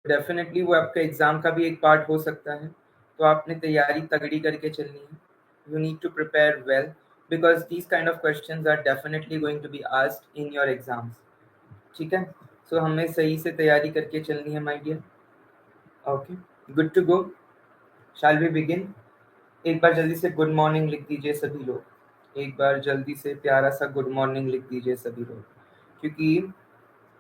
Definitely वो आपका exam का भी एक पार्ट हो सकता है, तो आपने तैयारी तगड़ी करके चलनी है. You need to prepare well because these kind of questions are definitely going to be asked in your exams. ठीक है, सो हमें सही से तैयारी करके चलनी है my dear. Okay, good to go. Shall we begin? एक बार जल्दी से गुड मॉर्निंग लिख दीजिए सभी लोग. एक बार जल्दी से प्यारा सा गुड मॉर्निंग लिख दीजिए सभी लोग, क्योंकि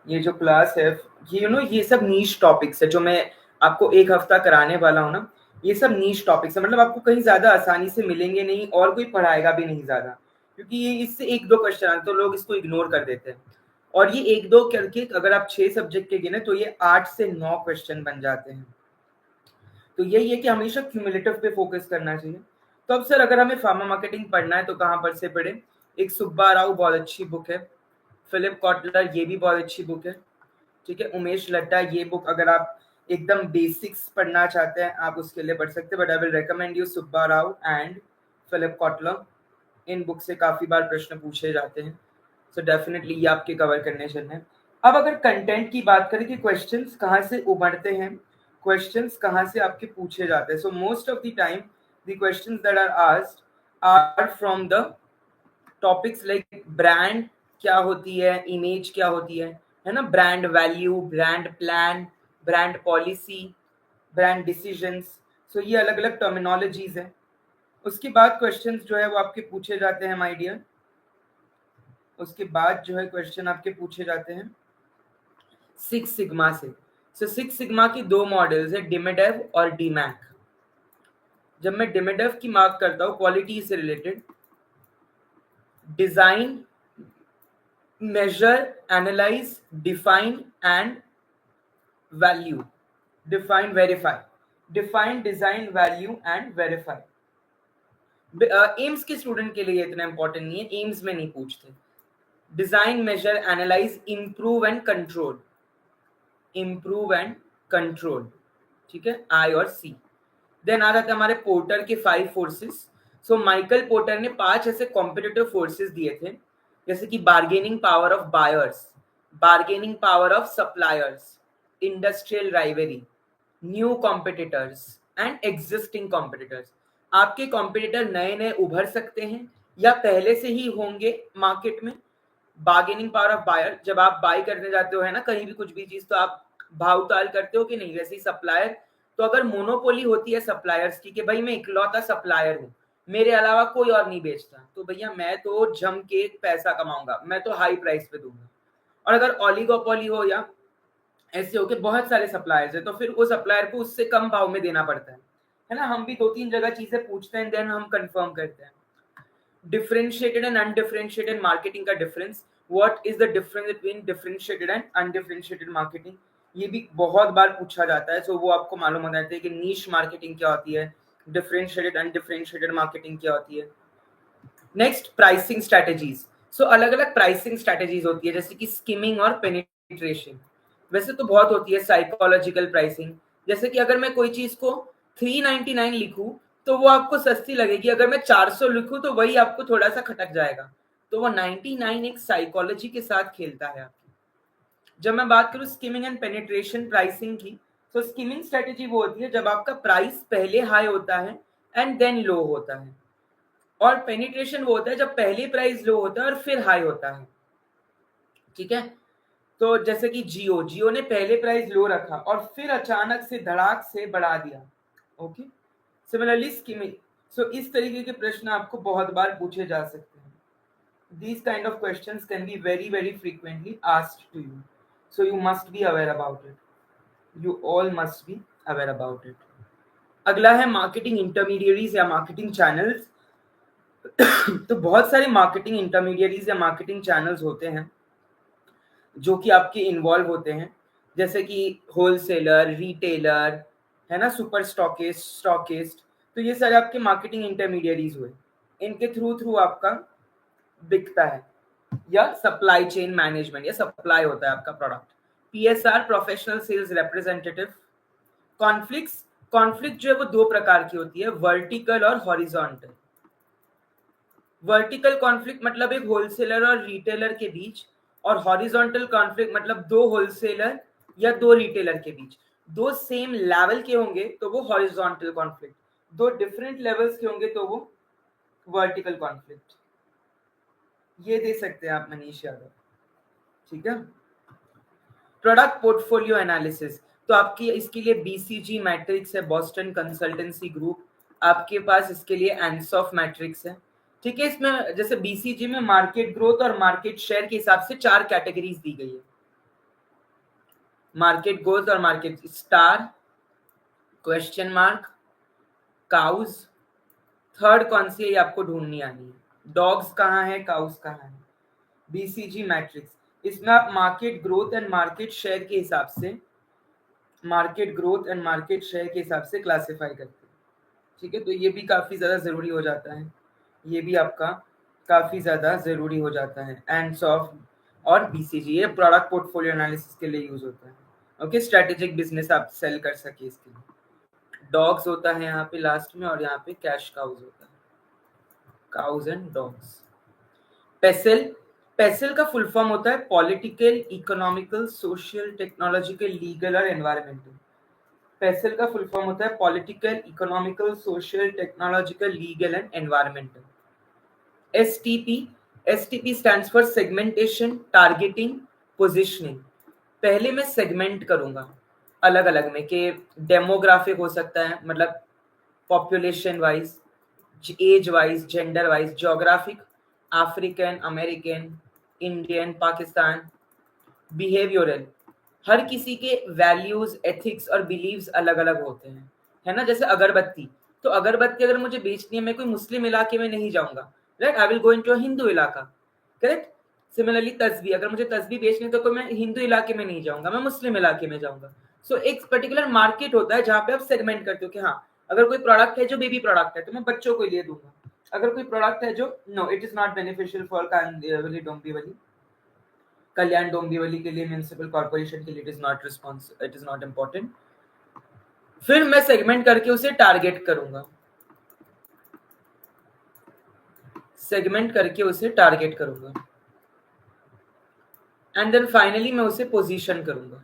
ये जो क्लास है, ये सब नीश टॉपिक्स है जो मैं आपको एक हफ्ता कराने वाला हूँ ना. ये सब नीश टॉपिक्स है, मतलब आपको कहीं ज्यादा आसानी से मिलेंगे नहीं और कोई पढ़ाएगा भी नहीं ज्यादा, क्योंकि ये इससे एक दो क्वेश्चन आते तो लोग इसको इग्नोर कर देते हैं. और ये एक दो करके अगर आप 6 सब्जेक्ट के गिने तो ये 8 से 9 क्वेश्चन बन जाते हैं. तो यही है कि हमेशा क्यूमुलेटिव पे फोकस करना चाहिए. तो अब सर अगर हमें फार्मा मार्केटिंग पढ़ना है तो कहाँ पर से पढ़े? एक सुब्बा राव बहुत अच्छी बुक है, फिलिप कॉटलर ये भी बहुत अच्छी बुक है. ठीक है, उमेश लड्डा ये बुक अगर आप एकदम बेसिक्स पढ़ना चाहते हैं आप उसके लिए पढ़ सकते हैं, but I will recommend you Subba Rao and Philip Kotler. इन बुक से काफी बार प्रश्न पूछे जाते हैं, सो डेफिनेटली ये आपके कवर करने चलने हैं. अब अगर कंटेंट की बात करें कि क्वेश्चंस कहाँ से उमड़ते हैं, क्वेश्चंस कहाँ से आपके पूछे जाते हैं, so most of the time the questions that are asked are from the topics like brand क्या होती है, इमेज क्या होती है ना, brand value, brand plan, brand policy, brand decisions. So ये अलग अलग टर्मिनोलॉजीज है. उसके बाद क्वेश्चंस जो है वो आपके पूछे जाते हैं माय डियर. उसके बाद जो है क्वेश्चन आपके पूछे जाते हैं सिक्स सिग्मा से. सो सिक्स सिग्मा की दो मॉडल्स है, डिमेडेव और डीमैक. जब मैं डिमेडेव की मार्क करता हूँ क्वालिटी से related, design, measure, analyze, define and value. Define, verify. Define, design, value and verify. AIIMS के स्टूडेंट के लिए इतना इंपॉर्टेंट नहीं है, एम्स में नहीं पूछते. Design, measure, analyse, improve and control. Improve and control, ठीक है, आई और सी. देन आ जाता है हमारे पोर्टर के 5 फोर्सेस. सो माइकल पोर्टर ने 5 ऐसे कॉम्पिटिटिव फोर्सेस दिए थे, जैसे कि bargaining power of buyers, bargaining power of suppliers, industrial rivalry, new competitors and existing competitors. आपके कॉम्पिटिटर नए नए उभर सकते हैं या पहले से ही होंगे मार्केट में. बार्गेनिंग पावर ऑफ बायर, जब आप बाय करने जाते हो है ना कहीं भी कुछ भी चीज, तो आप भाव ताल करते हो कि नहीं. वैसे ही सप्लायर, तो अगर मोनोपोली होती है सप्लायर्स की कि भाई मैं इकलौता सप्लायर हूँ, मेरे अलावा कोई और नहीं बेचता, तो भैया मैं तो जम के पैसा कमाऊंगा, मैं तो हाई प्राइस पे दूंगा. और अगर ऑलिगोपोली हो या ऐसे हो कि बहुत सारे सप्लायर्स है, तो फिर वो सप्लायर को उससे कम भाव में देना पड़ता है ना. हम भी 2-3 जगह चीजें पूछते हैं देन हम कंफर्म करते हैं. डिफरेंशिएटेड एंड अनडिफरेंशिएटेड मार्केटिंग का difference. What is the difference between differentiated and undifferentiated marketing, ये भी बहुत बार पूछा जाता है. सो वो आपको मालूम होना चाहिए कि नीश मार्केटिंग क्या होती है, डिफरेंशिएटेड अनडिफरेंशिएटेड मार्केटिंग क्या होती है. Next, pricing strategies. सो अलग अलग प्राइसिंग स्ट्रेटेजीज होती है, जैसे कि स्किमिंग और पेनिट्रेशन. वैसे तो बहुत होती है साइकोलॉजिकल प्राइसिंग, जैसे कि अगर मैं कोई चीज को 399 लिखूं तो वो आपको सस्ती लगेगी, अगर मैं 400 लिखूं तो वही आपको थोड़ा सा खटक जाएगा. तो वो 99 एक साइकोलॉजी के साथ खेलता है आपकी. जब मैं बात करूं स्किमिंग एंड पेनिट्रेशन प्राइसिंग की, तो स्किमिंग स्ट्रेटेजी वो होती है जब आपका प्राइस पहले हाई होता है एंड देन लो होता है, और पेनिट्रेशन वो होता है जब पहले प्राइस लो होता है और फिर हाई होता है. ठीक है, तो जैसे कि जियो ने पहले प्राइस लो रखा और फिर अचानक से धड़ाक से बढ़ा दिया. Okay, similarly skimming. सो इस तरीके के प्रश्न आपको बहुत बार पूछे जा सकते हैं. These kind of questions can be very very frequently asked to you, so you must be aware about it. You all must be aware about it. अगला है मार्केटिंग इंटरमीडिएरीज या मार्केटिंग चैनल्स. तो बहुत सारे मार्केटिंग इंटरमीडिएरीज या मार्केटिंग चैनल्स होते हैं जो कि आपके इन्वॉल्व होते हैं, जैसे कि होलसेलर, रिटेलर, है ना, सुपर स्टॉकिस्ट, स्टॉकिस्ट. तो ये सारे आपके मार्केटिंग इंटरमीडिएरीज हुए, इनके थ्रू आपका बिकता है, या सप्लाई चेन मैनेजमेंट, या सप्लाई होता है आपका product. PSR, professional sales representative. Conflicts, conflict जो है वो दो प्रकार की होती है, वर्टिकल और हॉरिजॉन्टल. वर्टिकल कॉन्फ्लिक्ट मतलब एक होलसेलर और रिटेलर के बीच, और हॉरिजॉन्टल कॉन्फ्लिक्ट मतलब दो होलसेलर या दो रिटेलर के बीच. दो सेम लेवल के होंगे तो वो हॉरिजॉन्टल कॉन्फ्लिक्ट, दो डिफरेंट लेवल्स के होंगे तो वो वर्टिकल कॉन्फ्लिक्ट। ये दे सकते हैं आप मनीष यादव, ठीक है। प्रोडक्ट पोर्टफोलियो एनालिसिस, तो आपकी इसके लिए बीसीजी मैट्रिक्स है, बॉस्टन कंसल्टेंसी ग्रुप, आपके पास इसके लिए एंसॉफ मैट्रिक्स है, ठीक है। इसमें जैसे बीसीजी में मार्केट ग्रोथ और मार्केट शेयर के हिसाब से 4 कैटेगरीज दी गई है, मार्केट ग्रोथ और market star, question mark, cows, third कौन सी है ये आपको ढूंढनी आनी है, डॉग्स कहाँ है, काउज कहाँ है। बीसीजी मैट्रिक्स, इसमें आप market growth and market share के हिसाब से, market growth and market share के हिसाब से क्लासिफाई करते हैं, ठीक है। तो ये भी काफी ज्यादा जरूरी हो जाता है, ये भी आपका काफी ज्यादा जरूरी हो जाता है। एंड्स ऑफ और बीसीजी, ये प्रोडक्ट पोर्टफोलियो एनालिसिस के लिए यूज होता है, ओके। स्ट्रेटेजिक बिजनेस आप सेल कर सके इसके लिए। डॉग्स होता है यहाँ पे लास्ट में, और यहाँ पे कैश काउज होता है, काउज एंड डॉग्स। पेसेल, पेसेल का फुल फॉर्म होता है political, economical, social, technological, legal और एनवायरमेंटल। पेसेल का फुल फॉर्म होता है political, economical, social, technological, legal and environmental. STP, STP stands for segmentation, targeting, positioning. पहले मैं सेगमेंट करूंगा अलग अलग में, कि डेमोग्राफिक हो सकता है, मतलब population wise, age wise, gender wise, geographic, African, American, Indian, Pakistan, behavioural, हर किसी के वैल्यूज, एथिक्स और बिलीव्स अलग अलग होते हैं, है ना। जैसे अगरबत्ती, तो अगरबत्ती अगर मुझे बेचनी है, मैं कोई मुस्लिम इलाके में नहीं जाऊंगा, right, I will go into a Hindu इलाका, करेक्ट। सिमिलरली तस्बीह, अगर मुझे तस्बीह बेचनी है तो कोई मैं हिंदू इलाके में नहीं जाऊंगा, मैं मुस्लिम इलाके में जाऊंगा। सो एक पर्टिकुलर मार्केट होता है जहां पे आप सेगमेंट करते हो कि हाँ, अगर कोई प्रोडक्ट है जो बेबी प्रोडक्ट है तो मैं बच्चों को लिए दूंगा, अगर कोई प्रोडक्ट है जो no it is not beneficial for Kandivali Dombivli, Kalyan Dombivli के लिए, म्युनिसिपल कॉर्पोरेशन के लिए it is not response, it is not important, फिर मैं सेगमेंट करके उसे टारगेट करूंगा, सेगमेंट करके उसे टारगेट करूंगा, एंड देन फाइनली मैं उसे पोजीशन करूंगा।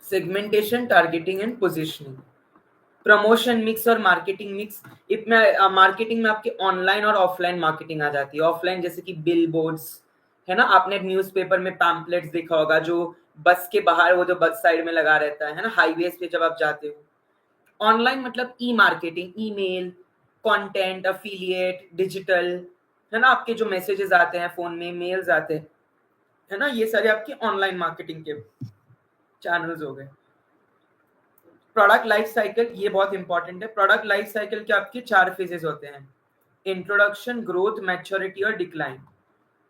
Segmentation, targeting and positioning. Promotion mix और मार्केटिंग मिक्स, इसमें मार्केटिंग में आपके ऑनलाइन और ऑफलाइन मार्केटिंग आ जाती है। ऑफलाइन जैसे कि बिल बोर्ड्स, है ना, आपने न्यूज़पेपर में पैम्पलेट्स देखा होगा जो बस के बाहर, वो जो बस साइड में लगा रहता है ना, हाईवेज पे जब आप जाते हो। ऑनलाइन मतलब e marketing, email, content, affiliate, digital, है ना, आपके जो मैसेजेस आते हैं फोन में, मेल्स आते हैं, है ना, ये सारे आपके ऑनलाइन मार्केटिंग के चैनल्स हो गए। प्रोडक्ट लाइफ साइकिल, ये बहुत इंपॉर्टेंट है। प्रोडक्ट लाइफ साइकिल के आपके 4 फेजेस होते हैं, इंट्रोडक्शन, ग्रोथ, मैच्योरिटी और डिक्लाइन।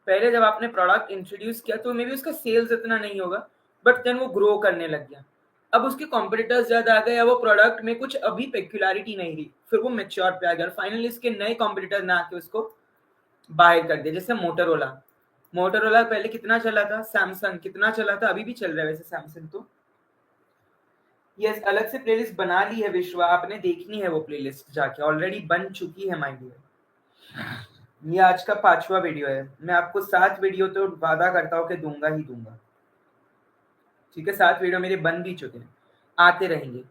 पहले जब आपने प्रोडक्ट इंट्रोड्यूस किया तो मे बी उसका सेल्स इतना नहीं होगा, बट देन वो ग्रो करने लग गया, अब उसके कॉम्पिटिटर्स ज्यादा आ गए, या वो प्रोडक्ट में कुछ अभी पेक्युलरिटी नहीं रही, फिर वो मैच्योर पे आ गया, फाइनली इसके नए कॉम्पिटिटर ने आके उसको बाहर कर दिया। जैसे मोटोरोला, मोटोरोला पहले कितना चला था, सैमसंग कितना चला था, अभी भी चल रहा है वैसे सैमसंग तो। यस, अलग से प्लेलिस्ट बना ली है विश्वा, आपने देखनी है वो प्लेलिस्ट जाके, ऑलरेडी बन चुकी है माय डियर। ये आज का 5वां वीडियो है, मैं आपको 7 वीडियो तो वादा करता हूँ कि दूंगा ही दूंगा, ठीक है। 7 वीडियो मेरे बन भी चुके हैं, आते रहेंगे।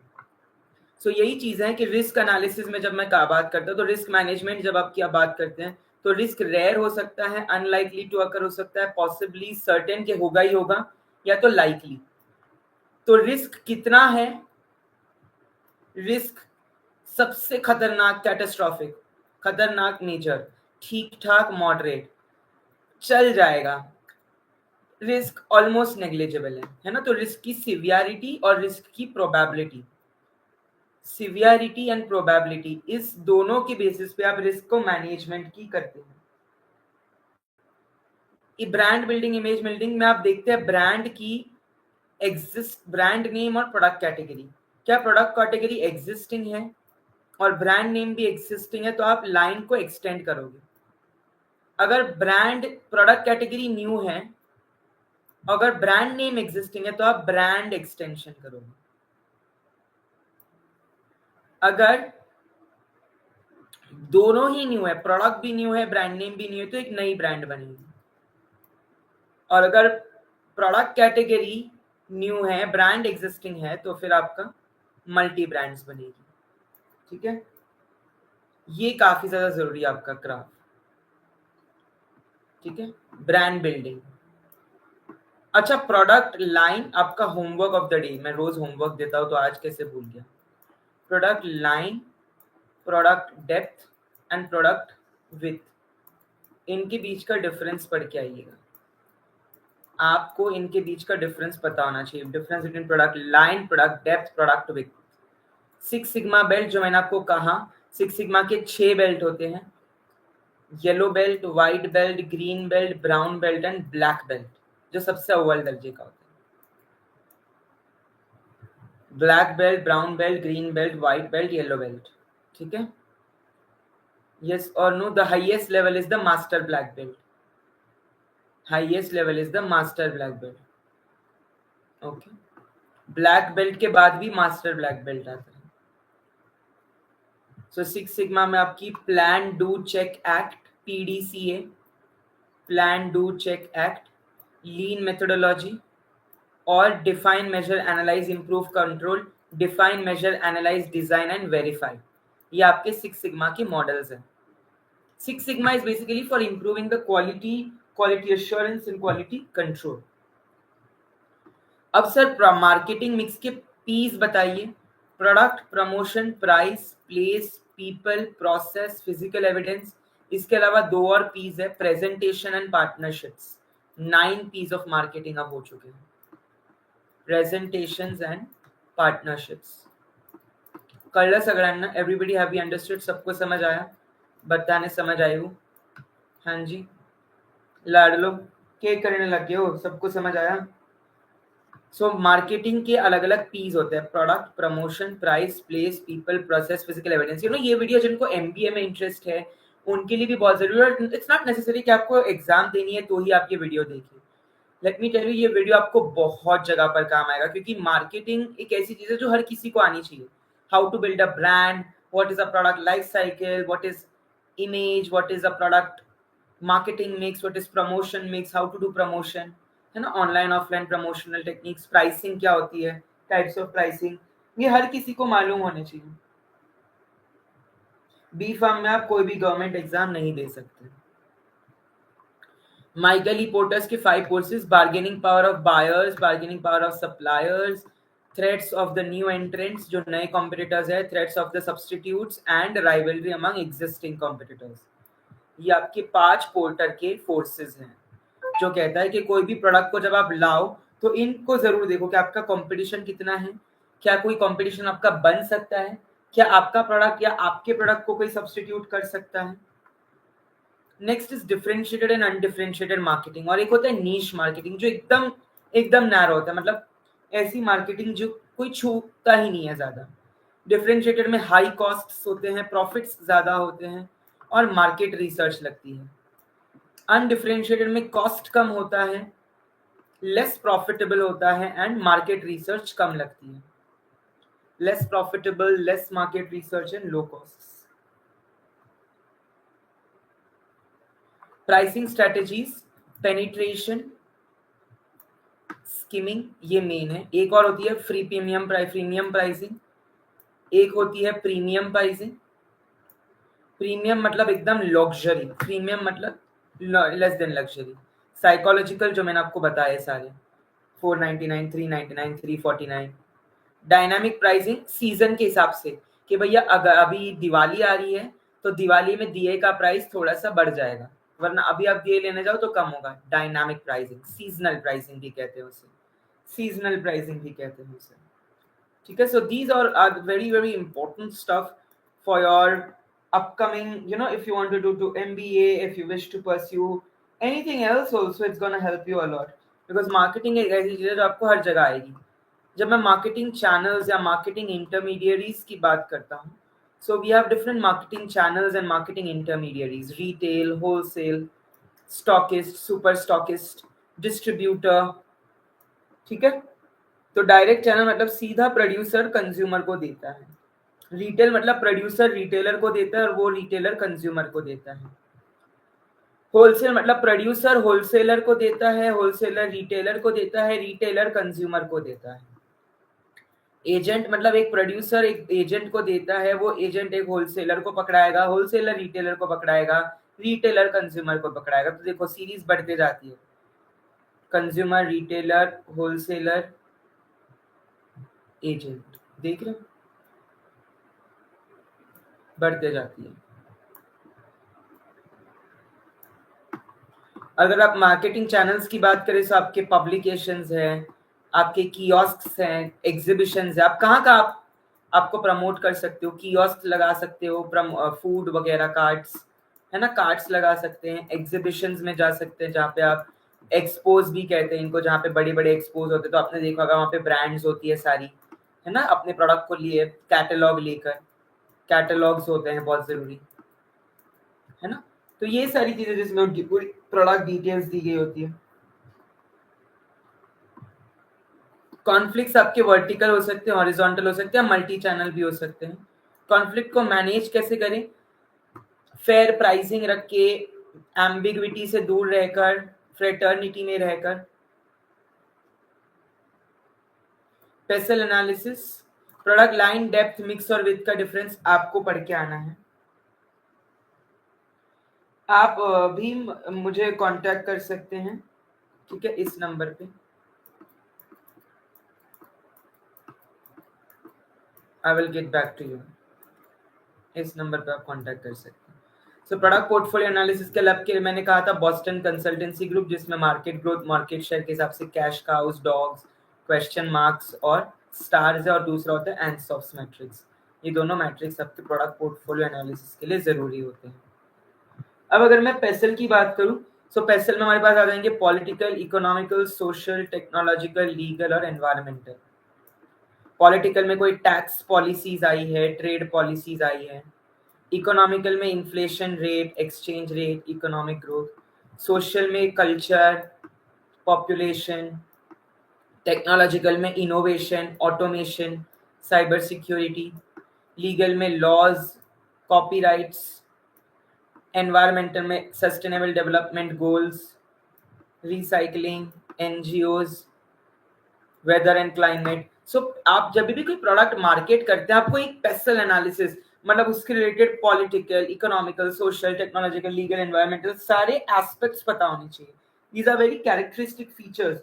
सो यही चीज है कि रिस्क एनालिसिस में जब मैं बात करता हूँ, तो रिस्क मैनेजमेंट जब आप क्या बात करते हैं, तो रिस्क रेयर हो सकता है, अनलाइकली टू अकर हो सकता है, पॉसिबली सर्टेन के होगा ही होगा, या तो लाइकली। तो रिस्क कितना है, रिस्क सबसे खतरनाक कैटास्ट्रॉफिक, खतरनाक मेजर, ठीक ठाक मॉडरेट, चल जाएगा, रिस्क ऑलमोस्ट नेग्लिजिबल है ना। तो रिस्क की सिवियरिटी और रिस्क की प्रोबेबिलिटी, सिवियरिटी एंड प्रोबेबिलिटी, इस दोनों के बेसिस पे आप रिस्क को मैनेजमेंट की करते हैं। ब्रांड बिल्डिंग, इमेज बिल्डिंग में आप देखते हैं ब्रांड की एग्जिस्ट, ब्रांड नेम और प्रोडक्ट कैटेगरी, क्या प्रोडक्ट कैटेगरी एग्जिस्टिंग है और ब्रांड नेम भी एग्जिस्टिंग है, तो आप लाइन को एक्सटेंड करोगे। अगर ब्रांड प्रोडक्ट कैटेगरी न्यू है, अगर ब्रांड नेम एग्जिस्टिंग है, तो आप ब्रांड एक्सटेंशन करोगे। अगर दोनों ही न्यू है, प्रोडक्ट भी न्यू है, ब्रांड नेम भी न्यू है, तो एक नई ब्रांड बनेगी। और अगर प्रोडक्ट कैटेगरी न्यू है, ब्रांड एग्जिस्टिंग है, तो फिर आपका मल्टी ब्रांड्स बनेगी। ठीक है, ये काफी ज्यादा जरूरी है आपका क्राफ्ट। ठीक है, ब्रांड बिल्डिंग। अच्छा, प्रोडक्ट लाइन आपका होमवर्क ऑफ द डे, मैं रोज होमवर्क देता हूं तो आज कैसे भूल गया। Product line, product depth and product with, इनके बीच का डिफरेंस पढ़ के आइएगा। आपको इनके बीच का डिफरेंस पता होना चाहिए, difference between product line, product depth, product with. Six sigma belt जो मैंने आपको कहा, सिक्स सिग्मा के 6 बेल्ट होते हैं, yellow belt, white belt, green belt, brown belt and black belt, जो सबसे अव्वल दर्जे का होता है। Black belt, brown belt, green belt, white belt, yellow belt. ठीक है, यस और no, the highest level is the master black belt, highest level is the master black belt. Okay, black belt के बाद भी मास्टर ब्लैक बेल्ट आता है। So six sigma में आपकी plan do check act, PDCA, plan do check act, lean methodology और define measure analyse improve control, define measure analyse design and verify, ये आपके सिक्स सिग्मा के मॉडल्स हैं। Six sigma is basically for improving the quality, quality assurance and quality control. अब sir marketing mix के Ps बताइए। Product, promotion, price, place, people, process, physical evidence. इसके अलावा 2 और पीस है, presentation and partnerships. 9 piece of marketing अब हो चुके हैं, प्रेजेंटेशंस एंड पार्टनरशिप्स। कळलं सगळ्यांना? Everybody have you understood? सबको समझ आया? बताने समझ आई हो? हाँ जी, लाडलो केक करने लग गए हो, सबको समझ आया? सो मार्केटिंग के अलग अलग पीस होते हैं, product, promotion, price, place, people, process, physical evidence. ये वीडियो जिनको एमबीए में इंटरेस्ट है उनके लिए भी बहुत जरूरी है। इट्स नॉट नेसेसरी कि आपको एग्जाम देनी है तो ही आप ये वीडियो देखिए। लेट मी टेल यू, ये वीडियो आपको बहुत जगह पर काम आएगा, क्योंकि मार्केटिंग एक ऐसी चीज है जो हर किसी को आनी चाहिए। How to build a brand, what is a product life cycle, what is image, what is a product marketing mix, what is promotion mix, how to do promotion, है ना, online offline promotional techniques, pricing क्या होती है, types of pricing, ये हर किसी को मालूम होने चाहिए। बी फार्म में आप कोई भी गवर्नमेंट एग्जाम नहीं दे सकते। माइकल ई पोर्टर्स के 5 courses, bargaining power of buyers, bargaining power of suppliers, threats of the new entrants जो नए कॉम्पिटिटर्स है, threats of the substitutes and rivalry among existing competitors. ये आपके 5 पोर्टर के फोर्सेस हैं, जो कहता है कि कोई भी प्रोडक्ट को जब आप लाओ तो इनको जरूर देखो कि आपका कंपटीशन कितना है, क्या कोई कंपटीशन आपका बन सकता है, क्या आपका प्रोडक्ट या आपके प्रोडक्ट को कोई सब्स्टिट्यूट कर सकता है। Next is differentiated and undifferentiated marketing, और एक होता है नीश मार्केटिंग जो एकदम एकदम नैरो होता है, मतलब ऐसी मार्केटिंग जो कोई छूता ही नहीं है ज्यादा। डिफरेंशिएटेड में हाई कॉस्ट्स होते हैं, प्रॉफिट्स ज्यादा होते हैं और मार्केट रिसर्च लगती है। अनडिफरेंशिएटेड में कॉस्ट कम होता है, लेस प्रॉफिटेबल होता है एंड मार्केट रिसर्च कम लगती है। Less profitable, less market research and low cost. Pricing strategies, penetration, skimming, ये मेन है। एक और होती है फ्री प्रीमियम प्राइसिंग, एक होती है प्रीमियम प्राइसिंग। प्रीमियम मतलब एकदम लग्जरी, प्रीमियम मतलब लेस देन लग्जरी। साइकोलॉजिकल जो मैंने आपको बताया सारे, 499, 399, 349। डायनामिक प्राइसिंग सीजन के हिसाब से, कि भैया अगर अभी दिवाली आ रही है तो दिवाली में दिए का प्राइस थोड़ा सा बढ़ जाएगा, वरना अभी आप दिए लेने जाओ तो कम होगा। डायनामिक प्राइसिंग, सीजनल प्राइसिंग भी कहते हैं उसे, सीजनल प्राइसिंग भी कहते हैं उसे। ठीक है, so these are very very important stuff for your upcoming, if you want to do MBA, if you wish to pursue anything else also, it's gonna help you a lot, because marketing एक ऐसी चीज है जो आपको हर जगह आएगी। जब मैं मार्केटिंग चैनल्स या मार्केटिंग इंटरमीडियरीज की बात करता हूँ, so we have different marketing channels and marketing intermediaries, retail, wholesale, stockist, super stockist, distributor. ठीक है, तो डायरेक्ट चैनल मतलब सीधा प्रोड्यूसर कंज्यूमर को देता है, रिटेल मतलब प्रोड्यूसर रिटेलर को देता है और वो रिटेलर कंज्यूमर को देता है। होलसेल मतलब प्रोड्यूसर होलसेलर को देता है, होलसेलर रिटेलर को देता है, रिटेलर कंज्यूमर को देता है। एजेंट मतलब एक प्रोड्यूसर एक एजेंट को देता है, वो एजेंट एक होलसेलर को पकड़ाएगा, होलसेलर रिटेलर को पकड़ाएगा, रिटेलर कंज्यूमर को पकड़ाएगा। तो देखो सीरीज बढ़ते जाती है, कंज्यूमर, रिटेलर, होलसेलर, एजेंट, देख रहे हो बढ़ते जाती है। अगर आप मार्केटिंग चैनल्स की बात करें तो आपके पब्लिकेशंस हैं, आपके कियोस्क्स हैं, एग्जीबिशंस है, आप कहाँ का आपको प्रमोट कर सकते हो, कियोस्क लगा सकते हो, फूड वगैरह कार्ट्स है ना, कार्ट्स लगा सकते हैं, एग्जीबिशंस में जा सकते हैं जहाँ पे आप एक्सपोज भी कहते हैं इनको, जहाँ पे बड़े बड़े एक्सपोज होते हैं। तो आपने देखा होगा वहाँ पे ब्रांड्स होती है सारी, है ना, अपने प्रोडक्ट को लिए कैटलॉग लेकर, कैटलॉग्स होते हैं बहुत जरूरी, है ना। तो ये सारी चीजें जिसमें उनकी पूरी प्रोडक्ट डिटेल्स दी गई होती है। कॉन्फ्लिक्ट्स आपके वर्टिकल हो सकते हैं, हॉरिजॉन्टल हो सकते हैं, मल्टी चैनल भी हो सकते हैं। कॉन्फ्लिक्ट को मैनेज कैसे करें? फेयर प्राइसिंग रख के, एम्बिग्विटी से दूर रहकर, फ्रेटर्निटी में रहकर। पेसल analysis, product line, depth, mix और विथ का डिफरेंस आपको पढ़ के आना है। आप भी मुझे कांटेक्ट कर सकते हैं, ठीक है, इस नंबर पे। I will get back to you, इस नंबर पे आप कांटेक्ट कर सकते हैं। सो प्रोडक्ट पोर्टफोलियो एनालिसिस के लैब के मैंने कहा था बॉस्टन कंसल्टेंसी ग्रुप, जिसमें मार्केट ग्रोथ, मार्केट शेयर के हिसाब से cash cows, dogs, question marks और स्टार्स है, और दूसरा होता है एंसॉफ्स मैट्रिक्स। ये दोनों मैट्रिक्स आपके प्रोडक्ट पोर्टफोलियो एनालिसिस के लिए जरूरी होते हैं। अब अगर मैं पेसल की बात करूं, सो पेसल में हमारे पास आ जाएंगे political, economical, social, technological, legal और एनवायरमेंटल। पॉलिटिकल में कोई टैक्स पॉलिसीज आई है, ट्रेड पॉलिसीज आई है। इकोनॉमिकल में inflation rate, exchange rate, economic growth. Social में कल्चर, पॉपुलेशन। टेक्नोलॉजिकल में innovation, automation, cyber security. Legal में लॉज, कॉपीराइट्स। एनवायरमेंटल में sustainable development goals, recycling, NGOs, weather and climate. So आप जब भी कोई प्रोडक्ट मार्केट करते हैं, आपको एक पेसल एनालिसिस मतलब उसके related political, economical, social, technological, legal, environmental सारे एस्पेक्ट्स पता होने चाहिए। These are very characteristic features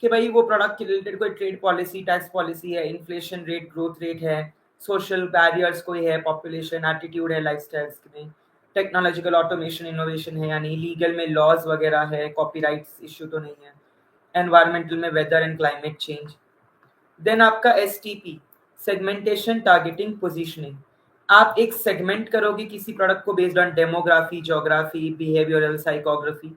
कि भाई वो प्रोडक्ट के रिलेटेड कोई ट्रेड पॉलिसी, टैक्स पॉलिसी है, इन्फ्लेशन रेट, ग्रोथ रेट है, सोशल बैरियर्स कोई है, पॉपुलेशन, एटीट्यूड है लाइफ स्टाइल्स में, टेक्नोलॉजिकल, ऑटोमेशन, इनोवेशन है, यानी लीगल में लॉज वगैरह है, कॉपीराइट्स इश्यू तो नहीं है, एनवायरमेंटल में weather and climate change. Then आपका एसटीपी, सेगमेंटेशन, टारगेटिंग, पोजीशनिंग। आप एक सेगमेंट करोगे किसी प्रोडक्ट को based on demography, geography, behavioural, psychography,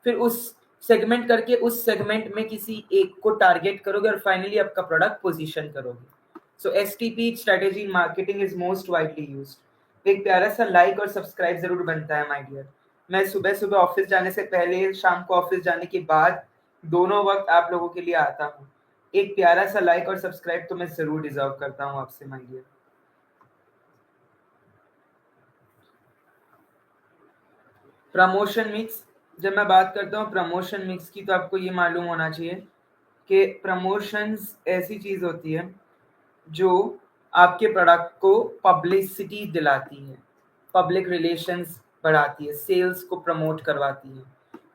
फिर उस सेगमेंट करके उस सेगमेंट में किसी एक को टारगेट करोगे और फाइनली आपका प्रोडक्ट पोजीशन करोगे। So STP strategy marketing is most widely used. एक प्यारा सा लाइक और सब्सक्राइब जरूर बनता है माय डियर। मैं सुबह सुबह ऑफिस जाने से पहले, शाम को ऑफिस जाने के बाद, दोनों वक्त आप लोगों के लिए आता हूँ। एक प्यारा सा लाइक और सब्सक्राइब तो मैं जरूर डिजर्व करता हूँ आपसे माय डियर। प्रमोशन मिक्स, जब मैं बात करता हूँ प्रमोशन मिक्स की, तो आपको ये मालूम होना चाहिए कि प्रमोशंस ऐसी चीज होती है जो आपके प्रोडक्ट को पब्लिसिटी दिलाती है, पब्लिक रिलेशंस बढ़ाती है, सेल्स को प्रमोट करवाती है।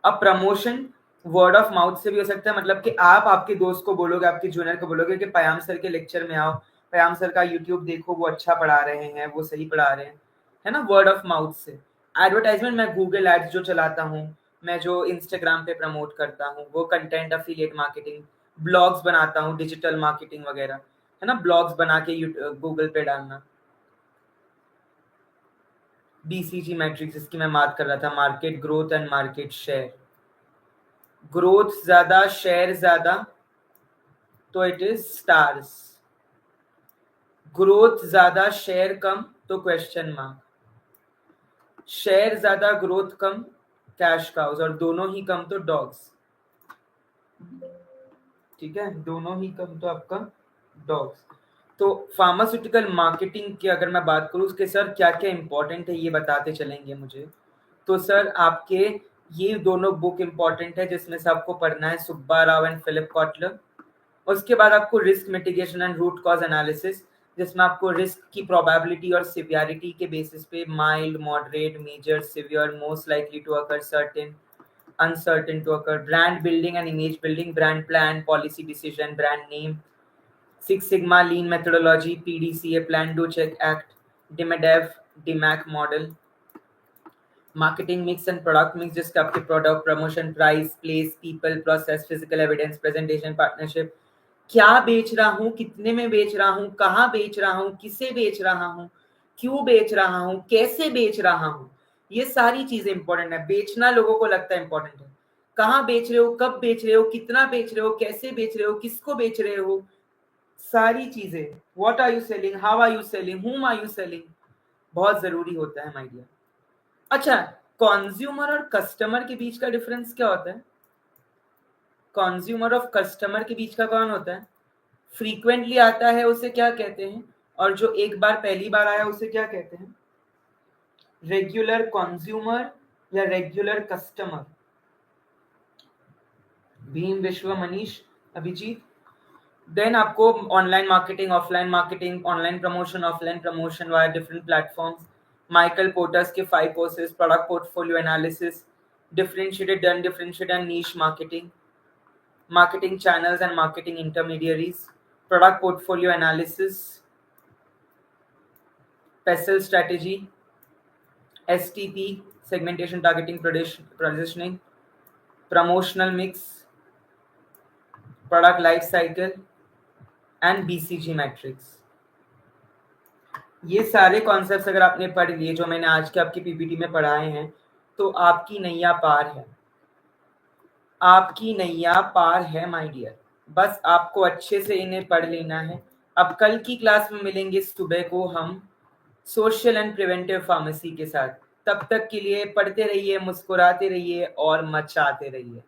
अब प्रमोशन वर्ड ऑफ माउथ से भी हो सकता है, मतलब कि आप आपके दोस्त को बोलोगे, आपके जूनियर को बोलोगे कि पयाम सर के लेक्चर में आओ, पयाम सर का यूट्यूब देखो, वो अच्छा पढ़ा रहे हैं, वो सही पढ़ा रहे हैं, है ना, वर्ड ऑफ माउथ से। एडवर्टाइजमेंट, मैं गूगल एड्स जो चलाता हूँ, मैं जो इंस्टाग्राम पे प्रमोट करता हूँ, वो कंटेंट अफिलिएट मार्केटिंग, ब्लॉग्स बनाता हूँ, डिजिटल मार्केटिंग वगैरह, है ना, ब्लॉग्स बना के गूगल पे डालना। बीसीजी मैट्रिक्स, इसकी मैं बात कर रहा था, market growth and market share. Growth ज्यादा, शेयर ज्यादा, तो इट इज स्टार्स। ग्रोथ ज्यादा, शेयर कम, तो क्वेश्चन मार्क। शेयर ज्यादा, ग्रोथ कम, कैश काउज, और दोनों ही कम तो डॉग्स। ठीक है, दोनों ही कम तो आपका डॉग्स। तो फार्मास्यूटिकल मार्केटिंग की अगर मैं बात करूं, उसके सर क्या क्या इंपॉर्टेंट है ये बताते चलेंगे मुझे। तो सर आपके ये दोनों बुक इंपॉर्टेंट है जिसमें से आपको पढ़ना है, Subba Rao and Philip Kotler. उसके बाद आपको risk mitigation and root cause analysis, जिसमें आपको रिस्क की प्रोबेबिलिटी और सिवियरिटी के बेसिस पे mild, moderate, major, severe, most likely to occur, certain, uncertain to occur, brand building and image building, brand plan, policy decision, brand name, Six Sigma lean methodology, PDCA, plan do check act, DMADEV, DMAC model, marketing mix and product mix, जिसका आपके product, promotion, price, place, people, process, physical evidence, presentation, partnership, क्या बेच रहा हूँ, कितने में बेच रहा हूँ, कहाँ बेच रहा हूँ, किसे बेच रहा हूँ, क्यों बेच रहा हूँ, कैसे बेच रहा हूँ, ये सारी चीजें इंपॉर्टेंट है। बेचना लोगों को लगता है इंपॉर्टेंट है, कहाँ बेच रहे हो, कब बेच रहे हो, कितना बेच रहे हो, कैसे बेच रहे हो, किसको बेच रहे हो, सारी चीजें, what are you selling, how are you selling, whom are you selling, बहुत जरूरी होता है माय डियर। अच्छा, कंज्यूमर और कस्टमर के बीच का डिफरेंस क्या होता है? कंज्यूमर और कस्टमर के बीच का कौन होता है? फ्रीक्वेंटली आता है उसे क्या कहते हैं, और जो एक बार पहली बार आया उसे क्या कहते हैं? रेगुलर कंज्यूमर या रेगुलर कस्टमर? भीम, विश्व, मनीष, अभिजीत। देन आपको online marketing, offline marketing, online promotion, offline promotion via different platforms, Michael porters के 5 courses, product portfolio analysis, differentiated and differentiated and niche marketing, marketing channels and marketing intermediaries, product portfolio analysis, PESTEL strategy, STP, segmentation, targeting, positioning, promotional mix, product life cycle and BCG matrix। ये सारे concepts अगर आपने पढ़ लिए जो मैंने आज के आपकी पीपीटी में पढ़ाए हैं, तो आपकी नैया पार है, आपकी नैया पार है माय डियर। बस आपको अच्छे से इन्हें पढ़ लेना है। अब कल की क्लास में मिलेंगे सुबह को हम सोशल एंड प्रिवेंटिव फार्मेसी के साथ। तब तक के लिए पढ़ते रहिए, मुस्कुराते रहिए और मचाते रहिए।